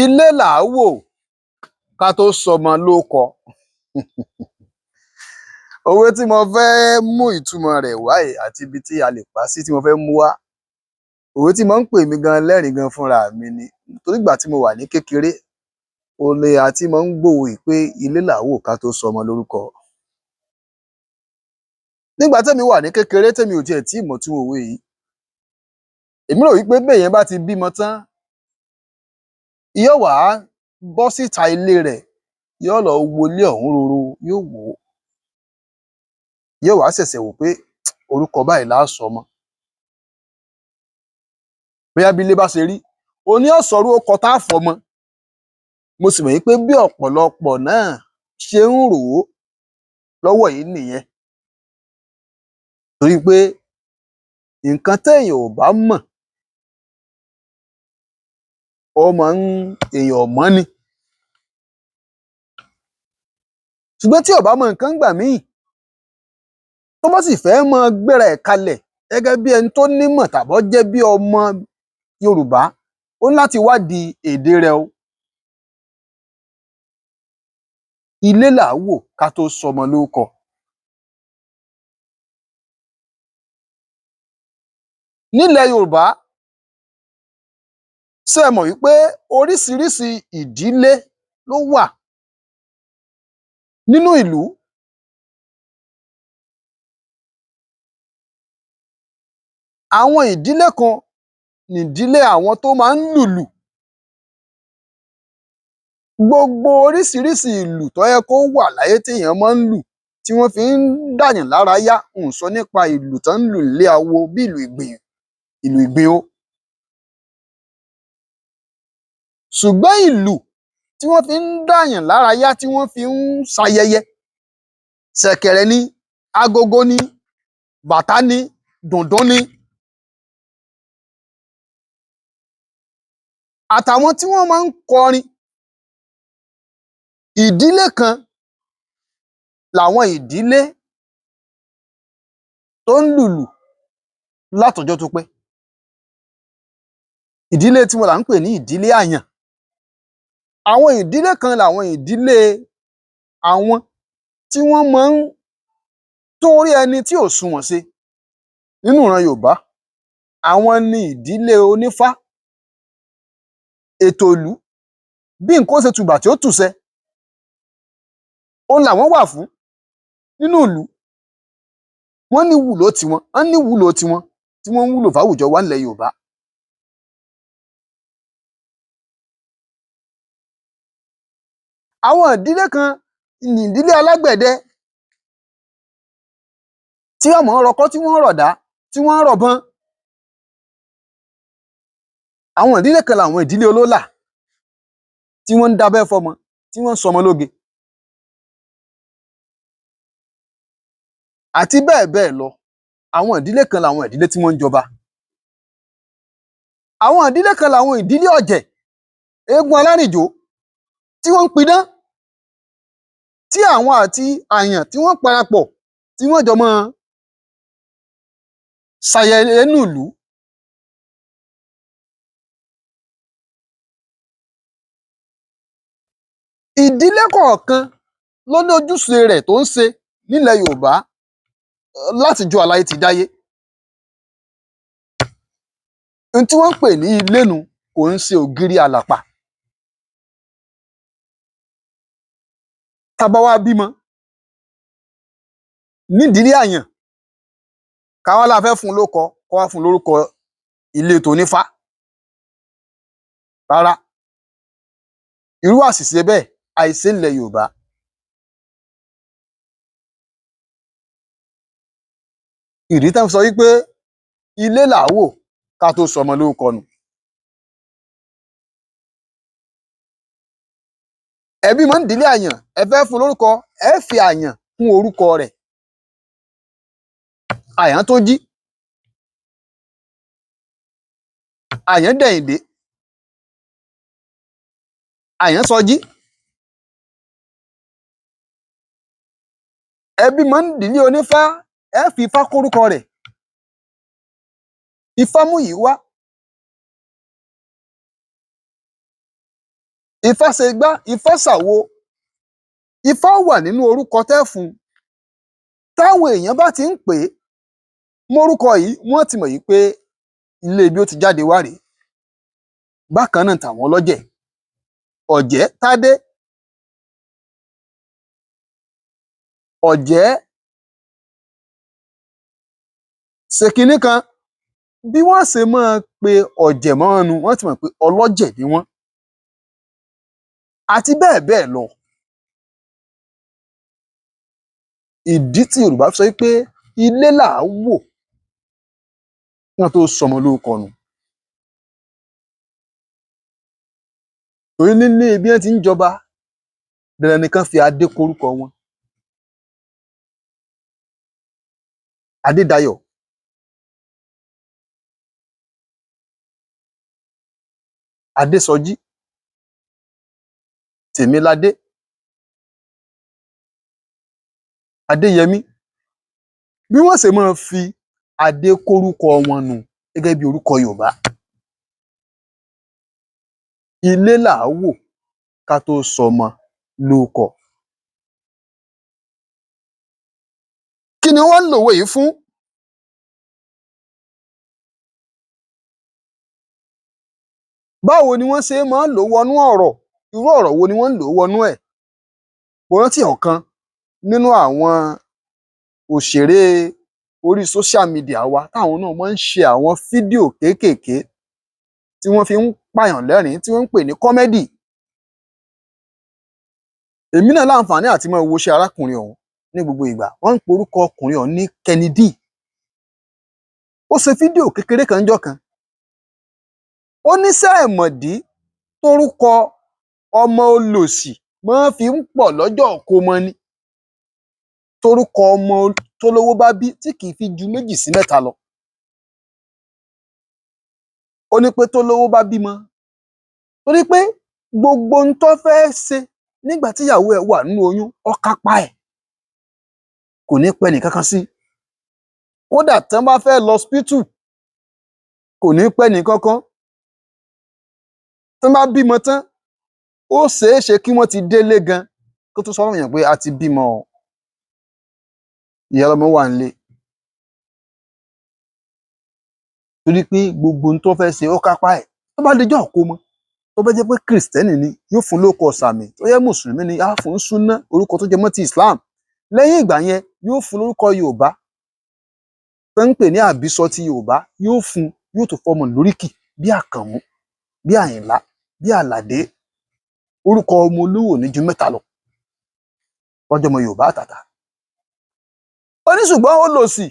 Ilé là á wò ká tó sọmọ lóókọ. Òwe tí mo fẹ́ mú ìtumọ̀ rẹ̀ wá yìí àti ibi tí a lè pa sí tí mo fẹ́ mú wá. Òwe tí mo ń pè mí gan lẹ́rìn gan fúnra mi ni. Torí ìgbà tí mo wà ní kékeré, olè àti mo ń gbòwe pé ilé là á wò ká tó sọmọ lórúkọ. Nígbà tẹ́mi wà ní kékeré tẹ́mi ò tiẹ̀ tí mọ̀ túmọ̀ òwe yìí. Èmi rò wípé béèyàn bá ti bímọ tán, yóò wá bọ́ síta ilé rẹ̀, yóò lọ wo ilé ọ̀hún roro, yóò wò ó. Yóò wá ṣẹ̀ṣẹ̀ wò pé orúkọ báyìí la á sọmọ. Bóyá bí ilé bá ṣe rí, òun ni yóò sọrú orúkọ tá á fọmọ. Mo sì mọ̀ wípé bí ọ̀pọ̀lọpọ̀ náà ṣe ń rò ó lọ́wọ́ yìí nìyẹn. Torí pé nǹkan téèyàn ò bá mọ̀, èèyàn ò mọ̀ ni. Ṣùgbọ́n tí ò bá mọ nǹkan ńgbà míì, tó bá sì fẹ́ máa gbéra ẹ̀ kalẹ̀ gẹ́gẹ́ bí ẹni tó nímọ̀ tàbọ́ jẹ́ bí ọmọ Yorùbá, ó ní láti wádìí èdè rẹ̀ o. Ilé là á wò ká tó sọmọ lórúkọ. Nílẹ̀ Yorùbá, ṣé ẹ mọ̀ wípé oríṣiríṣi ìdílé ló wà nínú ìlú? Àwọn ìdílé kan nìdílé àwọn tó máa ń lùlù. Gbogbo oríṣiríṣi ìlù tó yẹ kó wà láyé téèyàn máa ń lù, tí wọ́n fi ń dàyàn lára yá, n ò sọ nípa ìlù tán ń lù nílé awo bí ìlù ìgbìn o. Ṣùgbọ́n ìlù tí wọ́n fi ń dàyàn lára yá, tí wọ́n fi ń ṣayẹyẹ, ṣẹ̀kẹ̀rẹ̀ ni, agogo ni, bàtá ni, dùndún ni. Àtàwọn tí wọ́n máa ń kọrin. Ìdílé kan làwọn ìdílé tó ń lùlù látọjọ́ tó pẹ́. Ìdílé tiwọn là ń pè ní ìdílé àyàn. Àwọn ìdílé kan làwọn ìdílé àwọn tí wọ́n máa ń tún orí ẹni tí ò sunwọ̀n ṣe nínú ìran Yorùbá. Àwọn ni ìdílé onífá. Ètò ìlú, bí nǹkan ó ṣe tùbà tí ó tùṣẹ, òun làwọn wà fún nínú ìlú. Wọ́n ní ìwúlò tiwọn, wọ́n ní ìwúlò tiwọn tí wọ́n ń wúlò fáwùjọ wa ńlẹ̀ Yorùbá. Àwọn ìdílé kan ni ìdílé alágbẹ̀dẹ tí wọ́n mọ̀ ọ́n rọkọ́, tí wọ́n ń rọ̀dá, tí wọ́n ń rọ̀bọ́n. Àwọn ìdílé kan làwọn ìdílé olólà tí wọ́n ń dábẹ́ fọ́mọ, tí wọ́n ń sọmọ lóge. Àti bẹ́ẹ̀ bẹ́ẹ̀ lọ. Àwọn ìdílé kan làwọn ìdílé tí wọ́n ń jọba. Àwọn ìdílé kan làwọn ìdílé ọ̀jẹ̀, eégún alárìnjó tí wọ́n ń pidán, tí àwọn àti àyàn tí wọ́n parapọ̀, tí wọ́n jọ máa ṣayẹyẹ nínú ìlú. Ìdílé kọ̀ọ̀kan ló ní ojúṣe rẹ̀ tó ń ṣe nílẹ̀ Yorùbá látijọ́ aláyé ti dáyé. Ohun tí wọ́n ń pè ní ilé nu kò ń ṣe ògiri àlàpà. Tá bá wá bímọ nídìílé àyàn, ká wá la fẹ́ fún un lóókọ, kó wá fún un lórúkọ ilé tonífá. Rárá, irú àṣìṣe bẹ́ẹ̀ àìṣe ńlẹ̀ Yorùbá. Ìdí tán fi sọ wípé ilé là á wò ká tó sọmọ lórúkọ nù. Ẹ bímọ nídìílé àyàn, ẹ fẹ́ fún un lórúkọ, ẹ fi àyàn kún orúkọ rẹ̀. Àyàntúnjí, Àyàndẹ̀yìndé, Àyànsọjí. Ẹ bímọ nídìílé onífá, ẹ fi ifá kórúkọ rẹ̀. Ifámúyìwá, Ifá ṣe gbá, Ifá ṣàwo, Ifá wà nínú orúkọ tẹ́ fún un. Táwọn èèyàn bá ti ń pè é mórúkọ yìí, wọ́n ti mọ̀ yìí pé ilé ibi ó ti jáde wá rèé. Bákan náà tàwọn ọlọ́jẹ̀, ọ̀jẹ́ Tádé, ọ̀jẹ́ ṣe kinní kan, bí wọ́n ṣe máa pe ọ̀jẹ̀ mọ́ wọn nu, wọ́n ti mọ̀ pé ọlọ́jẹ̀ ni wọ́n, àti bẹ́ẹ̀ bẹ́ẹ̀ lọ. Ìdí tí Yorùbá fi sọ wípé ilé là á wò kí wọ́n tó sọmọ lórúkọ nù. Torí nílé bí wọ́n ti ń jọba, dandan ni kán fi adé kórúkọ wọn. Adédayọ̀, Adésọjí, Tèmiládé, Adéyẹmí, bí wọ́n ṣe máa fi adé kórúkọ wọn nù gẹ́gẹ́ bí orúkọ Yorùbá. Ilé là á wò ká tó sọmọ lórúkọ. Kí ni wọ́n ń lòwe yìí fún? Báwo ni wọ́n ṣe máa ń lò wọnú ọ̀rọ̀? Irú ọ̀rọ̀ wo ni wọ́n ń lò wọnú ẹ̀? Mo rántí ọ̀kan nínú àwọn òṣèré orí social media wa táwọn náà máa ń ṣe àwọn fídíò kéékèèké tí wọ́n fi ń pààyàn lẹ́rìn-ín, tí wọ́n ń pè ní kọ́mẹ́dì. Èmi náà láǹfààní àti máa wo iṣẹ́ arákùnrin ọ̀hún ní gbogbo ìgbà. Wọ́n ń pe orúkọ ọkùnrin ọ̀hún ní Kennedy. Ó ṣe fídíò kékeré kan níjọ́ kan. Ó ní ṣé ẹ mọ̀dí tórúkọ ọmọ olòṣì máa fi ń pọ̀ lọ́jọ́ ìkómọ ni? Tórúkọ ọmọ tólówó bá bí tí kì í fi ju 2 sí 3 lọ. Ó ní pé tólówó bá bímọ, torí pé gbogbo ohun tó fẹ́ ṣe nígbà tíyàwó ẹ̀ wà nínú oyún ó kápá ẹ̀, kò ní pẹ́ nìkankan sí. Kódà tán bá fẹ́ lọ hospital, kò ní pẹ́ nìkankan. Tán bá bímọ tán, ó ṣeé ṣe kí wọ́n ti délé gan kó tó sọ fáwọn èèyàn pé a ti bímọ o, ìyá ọlọ́mọ wà nílé. Torí pé gbogbo ohun tó fẹ́ ṣe ó kápá ẹ̀. Tó bá dijọ́ ìkómọ, tó bá jẹ́ pé Kìrìsìtẹ́nì ni, yóò fún lórúkọ sàmì. Tó jẹ́ Mùsùlùmí ni, á fún Súnná, orúkọ tó jẹ mọ́ ti Islam. Lẹ́yìn ìgbà yẹn, yóò fún lórúkọ Yorùbá tó ń pè ní àbísọ ti Yorùbá, yóò fún, yóò tún fọmọ lóríkì bí Àkànmú, bí Àyìnlá, bí Àlàdé. Orúkọ ọmọ olówó ò ní ju 3 lọ, wọ́n jọmọ Yorùbá àtàtà. Ó ní ṣùgbọ́n olòṣì,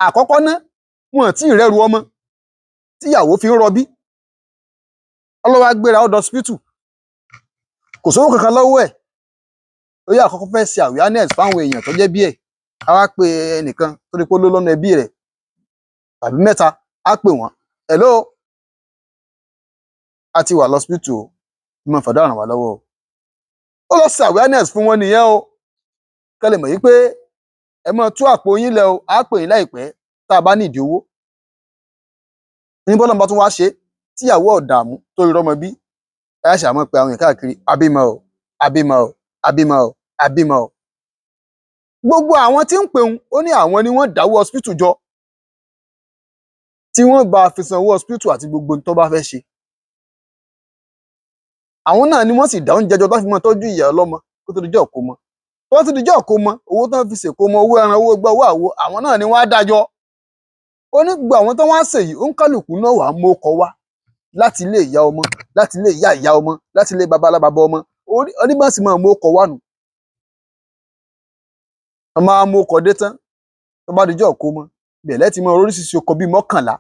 àkọ́kọ́ ná, wọn ò tí ì rẹ́rù ọmọ tíyàwó fi ń rọbí. Ó lọ wá gbéra ó lọ hospital, kò sówó kankan lọ́wọ́ ẹ̀. Ó yá àkọ́kọ́ fẹ́ ṣe awareness fáwọn èèyàn tó jẹ́ bí ẹ̀. A wá pe ẹnìkan torí pé ó lówó lọ́nà ẹbí rẹ̀ tàbí 3, á pè wọ́n. Hello, a ti wà lọ́spítù o, mo fàdá ràn wá lọ́wọ́ o. Ó lọ ṣe awareness fún wọn nìyẹn o. Kẹ́ lè mọ̀ yí pé ẹ máa tú àpò yín lẹ̀ o, á pè yín láìpẹ́ tá a bá nídìí owó. Ní bọ́lọ́run bá tún wá ṣe tíyàwó ò dààmú tó rí rọ́mọ bí, ẹ á ṣáà máa pe àwọn èèyàn káàkiri, abímọ o, abímọ o, abímọ o, abímọ o. Gbogbo àwọn tí ń pè ń, ó ní àwọn ni wọ́n dáwó hospital jọ, tí wọ́n bá fi sanwó hospital àti gbogbo ohun tó bá fẹ́ ṣe. Àwọn náà ni wọ́n sì dá oúnjẹ jọ tó fi máa tọ́jú ìyá ọlọ́mọ kó tó dijọ́ ìkómọ. Tó bá ti dijọ́ ìkómọ, owó tán fi ṣèkómọ, owó ẹran, owó igbá, owó àwo, àwọn náà ni wọ́n á dájọ́. Ó ní gbogbo àwọn tó wá ṣèyí, ó ń kálukú náà wàá mókọ wá láti ilé ìyá ọmọ, láti ilé ìyá ìyá ọmọ, láti ilé babalábaba ọmọ. Oníbàsí máa mókọ wá nù. Wọ́n máa mókọ dé tán, tó bá dijọ́ ìkómọ, ibẹ̀ lẹ́ẹ̀ ti máa oríṣiríṣi ọkọ bíi 11,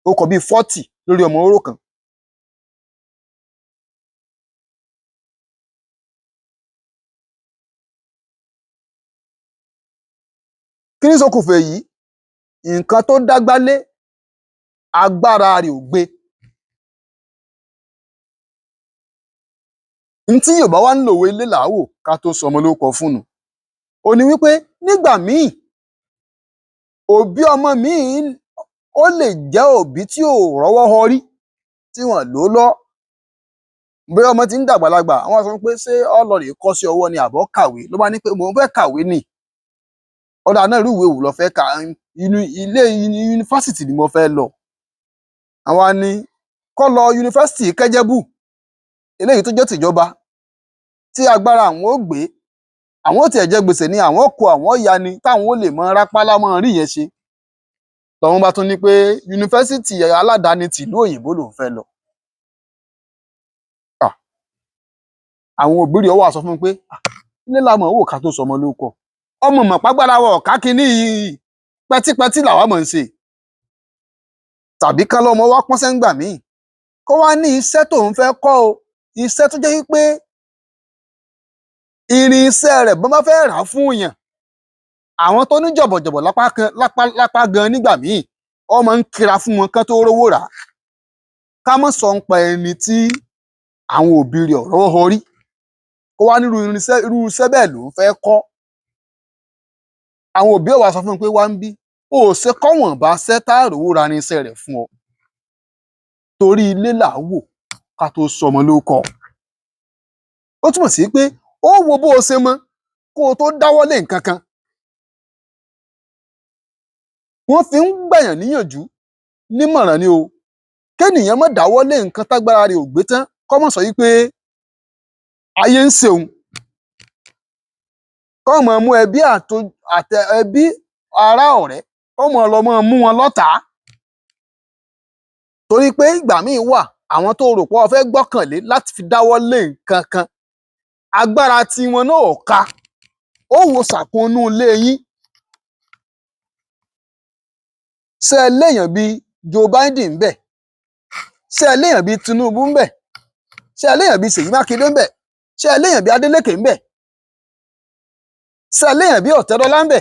ọkọ bíi 40 lórí ọmọ oró kan. Kí ní ṣokùnfà èyí? Nǹkan tó dágbálé, agbára rẹ̀ ò gbé. Ntí Yorùbá wá ń lòwe ilé là á wò ká tó sọmọ lórúkọ fún nù. Ó ní wípé nígbà míì, òbí ọmọ míì ó lè jẹ́ òbí tí ò rọ́wọ́ họrí, tí wọ́n lò ó lọ́. bóyá ọmọ ti ń dàgbàlagbà àwọn sọ pé ṣé ọlọrẹ kọ́ sí ọwọ́ ni àbọ̀ kàwé ló bá ní pé mò ń fẹ́ kàwé nì ọ̀dà náà irú ìwé wò lọ fẹ́ kà ilé yunifásitì ni mo fẹ́ lọ àwa ni kọ́ lọ yunifásitì Kẹ́jẹ́bù eléyìí tó jẹ́ tìjọba tí agbára àwọn ó gbé àwọn ó tiẹ̀ jẹ gbèsè ni àwọn kó àwọn ya ni táwọn ó lè mọ rápálá mọ rí yẹn ṣe lọ́wọ́n bá tún ní pé yunifásitì aládàáni tìlú òyìnbó lòún fẹ́ lọ. Àwọn òbí rẹ̀ wá sọ fún mi pé ilé la mọ̀ wò ká tó sọmọ lórúkọ ọmọ mọ̀ pàgbára wọ ọ̀ká kínní yìí pẹ́típẹ́tí làwa mọ̀ ń ṣe tàbí kán lọ́mọ wá pọ́nṣẹ́ ń gbà míì kó wá ní iṣẹ́ tóun fẹ́ kọ́ o iṣẹ́ tó jẹ́ wípé irinṣẹ́ rẹ̀ bọ́n bá fẹ́ rà á fún èèyàn àwọn tó ní jọ̀bọ̀jọ̀bọ̀ lápá gan nígbà míì ọmọ ń kira fún wọn kán tó rówó rà á ká mọ̀ sọ ń pa ẹni tí àwọn òbí rẹ̀ ọ̀rọ̀ họ rí kó wá nírú irú iṣẹ́ bẹ́ẹ̀ ló ń fẹ́ kọ́ àwọn òbí ẹ̀ wá sọ fún mi pé wá ń bí o ò ṣe kọ́ wọ̀n bá ṣẹ́ tá àròwó ra irinṣẹ́ rẹ̀ fún ọ torí ilé là á wò ká tó sọmọ lórúkọ ó túmọ̀ sí pé ó wo bó o ṣe mọ kó o tó dáwọ́lé nǹkan kan wọ́n fi ń gbàyàn níyànjú nímọ̀ràn ni o kéènìyàn má dáwọ́lé nǹkan tágbára rẹ̀ ò gbé tán kó má sọ wípé ayé ń ṣeun kó mọ mú ẹbí ẹbí ará ọ̀rẹ́ kó mọ lọ mọ mú wọn lọ́tàá torí pé ìgbà míì wà àwọn tó rò pé o fẹ́ gbọ́kànlé láti fi dáwọ́lé nǹkan kan agbára tiwọn náà ò ká ó wo ṣàkóónú ilé yín ṣé ẹ léèyàn bíi Joe Biden ń bẹ ṣé ẹ léèyàn bíi Tinubu ń bẹ ṣé ẹ léèyàn bíi Ṣèyí Mákindé ń bẹ ṣé ẹ léèyàn bíi Adélékè ń bẹ ṣé ẹ léèyàn bíi Ọ̀tẹ́dọ́lá ń bẹ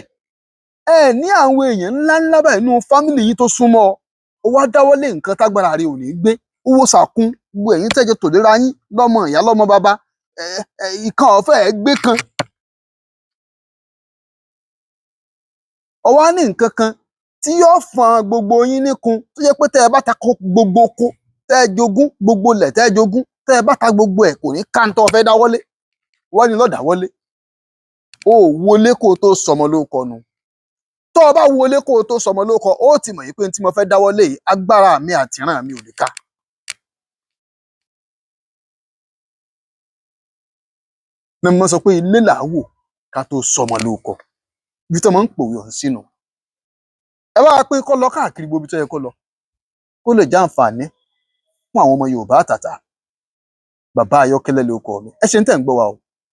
ẹ ní àwọn èèyàn ńláńlá báyìí nínú fámìlì yìí tó súnmọ́ ọ wá dáwọ́lé nǹkan tágbára rẹ̀ ò ní gbé owó sàkún gbogbo ẹ̀yin tẹ́jọ tòlera yín lọ́mọ ìyá lọ́mọ bàbá ìkan ọ̀fẹ́ ẹ̀ gbé kan ọwọ́ á ní nǹkan kan tí yóò fọn gbogbo yín níkun tó jẹ́ pé tẹ́ ẹ bá ta gbogbo oko tẹ́ ẹ jogún gbogbo ilẹ̀ tẹ́ ẹ jogún tẹ́ ẹ bá ta gbogbo ẹ̀ kò ní ká ń tọ́ fẹ́ dáwọ́lé wọ́n ní lọ́ọ́ dáwọ́lé o ò wọlé kó o tó sọmọ lórúkọ nu tó o bá wọlé kó o tó sọmọ lórúkọ ó ti mọ̀ yìí pé tí mo fẹ́ dáwọ́lé yìí agbára mi àti ìran mi ò lè ká. ní mo sọ pé ilé là á wò ká tó sọmọ lórúkọ ibi tó máa ń pòwe ọ̀hún sínú ẹ bá wa pé kó lọ káàkiri gbogbo ibi tó yẹ kó lọ kó lè já àǹfààní fún àwọn ọmọ Yorùbá àtàtà Bàbá Ayọ̀kẹ́lẹ́ lórúkọ mi ẹ ṣe ń tẹ̀ ń gbọ́ wa o.